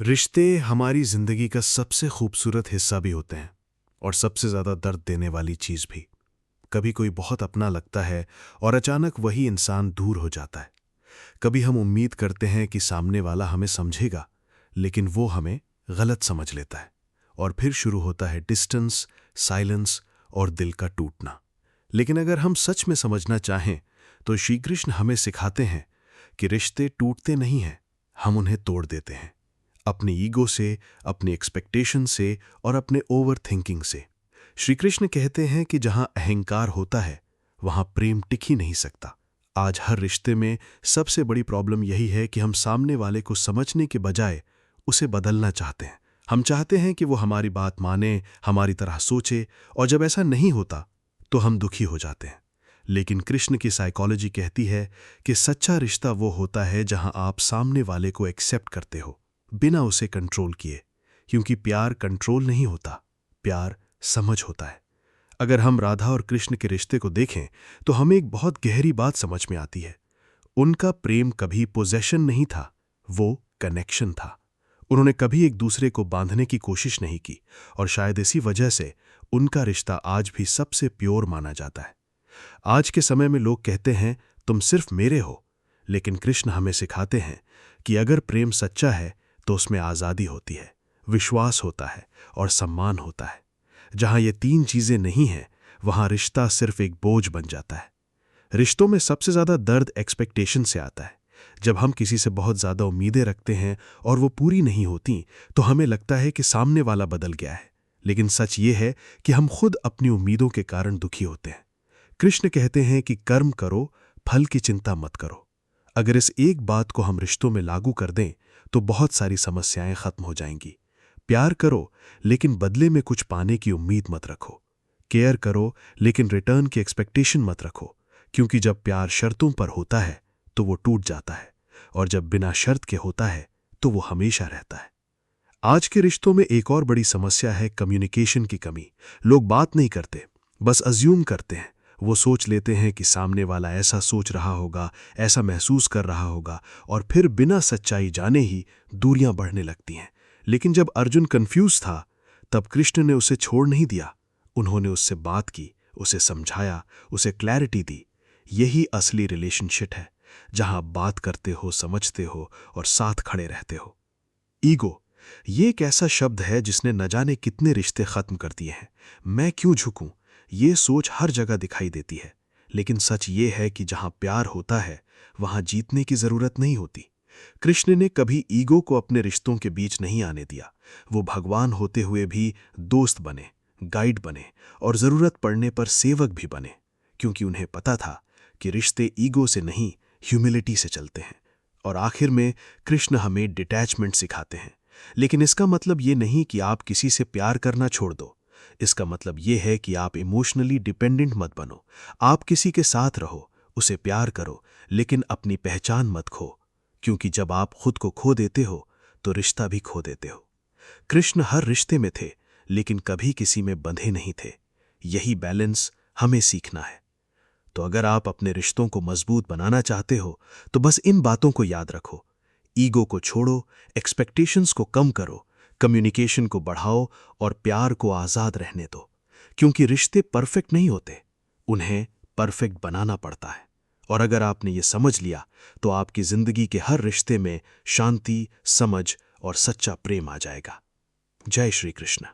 रिश्ते हमारी जिंदगी का सबसे खूबसूरत हिस्सा भी होते हैं और सबसे ज़्यादा दर्द देने वाली चीज़ भी। कभी कोई बहुत अपना लगता है और अचानक वही इंसान दूर हो जाता है। कभी हम उम्मीद करते हैं कि सामने वाला हमें समझेगा, लेकिन वो हमें गलत समझ लेता है और फिर शुरू होता है डिस्टेंस, साइलेंस और दिल का टूटना। लेकिन अगर हम सच में समझना चाहें तो श्री कृष्ण हमें सिखाते हैं कि रिश्ते टूटते नहीं हैं, हम उन्हें तोड़ देते हैं। अपनी ईगो से, अपनी एक्सपेक्टेशन से और अपने ओवर थिंकिंग से। श्री कृष्ण कहते हैं कि जहां अहंकार होता है वहां प्रेम टिक ही नहीं सकता। आज हर रिश्ते में सबसे बड़ी प्रॉब्लम यही है कि हम सामने वाले को समझने के बजाय उसे बदलना चाहते हैं। हम चाहते हैं कि वो हमारी बात माने, हमारी तरह सोचे, और जब ऐसा नहीं होता तो हम दुखी हो जाते हैं। लेकिन कृष्ण की साइकोलॉजी कहती है कि सच्चा रिश्ता वो होता है जहां आप सामने वाले को एक्सेप्ट करते हो बिना उसे कंट्रोल किए, क्योंकि प्यार कंट्रोल नहीं होता, प्यार समझ होता है। अगर हम राधा और कृष्ण के रिश्ते को देखें तो हमें एक बहुत गहरी बात समझ में आती है। उनका प्रेम कभी पोजेशन नहीं था, वो कनेक्शन था। उन्होंने कभी एक दूसरे को बांधने की कोशिश नहीं की, और शायद इसी वजह से उनका रिश्ता आज भी सबसे प्योर माना जाता है। आज के समय में लोग कहते हैं तुम सिर्फ मेरे हो, लेकिन कृष्ण हमें सिखाते हैं कि अगर प्रेम सच्चा है तो उसमें आज़ादी होती है, विश्वास होता है और सम्मान होता है। जहां ये तीन चीजें नहीं हैं, वहां रिश्ता सिर्फ एक बोझ बन जाता है। रिश्तों में सबसे ज्यादा दर्द एक्सपेक्टेशन से आता है। जब हम किसी से बहुत ज्यादा उम्मीदें रखते हैं और वो पूरी नहीं होती तो हमें लगता है कि सामने वाला बदल गया है, लेकिन सच ये है कि हम खुद अपनी उम्मीदों के कारण दुखी होते हैं। कृष्ण कहते हैं कि कर्म करो, फल की चिंता मत करो। अगर इस एक बात को हम रिश्तों में लागू कर दें तो बहुत सारी समस्याएं खत्म हो जाएंगी। प्यार करो, लेकिन बदले में कुछ पाने की उम्मीद मत रखो। केयर करो, लेकिन रिटर्न की एक्सपेक्टेशन मत रखो, क्योंकि जब प्यार शर्तों पर होता है तो वो टूट जाता है, और जब बिना शर्त के होता है तो वो हमेशा रहता है। आज के रिश्तों में एक और बड़ी समस्या है कम्युनिकेशन की कमी। लोग बात नहीं करते, बस अज्यूम करते हैं। वो सोच लेते हैं कि सामने वाला ऐसा सोच रहा होगा, ऐसा महसूस कर रहा होगा, और फिर बिना सच्चाई जाने ही दूरियां बढ़ने लगती हैं। लेकिन जब अर्जुन कंफ्यूज था, तब कृष्ण ने उसे छोड़ नहीं दिया। उन्होंने उससे बात की, उसे समझाया, उसे क्लैरिटी दी। यही असली रिलेशनशिप है, जहां आप बात करते हो, समझते हो और साथ खड़े रहते हो। ईगो, ये एक ऐसा शब्द है जिसने न जाने कितने रिश्ते खत्म कर दिए हैं। मैं क्यों झुकूं, ये सोच हर जगह दिखाई देती है। लेकिन सच ये है कि जहां प्यार होता है वहां जीतने की जरूरत नहीं होती। कृष्ण ने कभी ईगो को अपने रिश्तों के बीच नहीं आने दिया। वो भगवान होते हुए भी दोस्त बने, गाइड बने और जरूरत पड़ने पर सेवक भी बने, क्योंकि उन्हें पता था कि रिश्ते ईगो से नहीं, ह्यूमिलिटी से चलते हैं। और आखिर में कृष्ण हमें डिटैचमेंट सिखाते हैं। लेकिन इसका मतलब ये नहीं कि आप किसी से प्यार करना छोड़ दो। इसका मतलब ये है कि आप इमोशनली डिपेंडेंट मत बनो। आप किसी के साथ रहो, उसे प्यार करो, लेकिन अपनी पहचान मत खो, क्योंकि जब आप खुद को खो देते हो तो रिश्ता भी खो देते हो। कृष्ण हर रिश्ते में थे, लेकिन कभी किसी में बंधे नहीं थे। यही बैलेंस हमें सीखना है। तो अगर आप अपने रिश्तों को मजबूत बनाना चाहते हो तो बस इन बातों को याद रखो। ईगो को छोड़ो, एक्सपेक्टेशंस को कम करो, कम्युनिकेशन को बढ़ाओ और प्यार को आज़ाद रहने दो। क्योंकि रिश्ते परफेक्ट नहीं होते, उन्हें परफेक्ट बनाना पड़ता है। और अगर आपने ये समझ लिया तो आपकी जिंदगी के हर रिश्ते में शांति, समझ और सच्चा प्रेम आ जाएगा। जय श्री कृष्ण।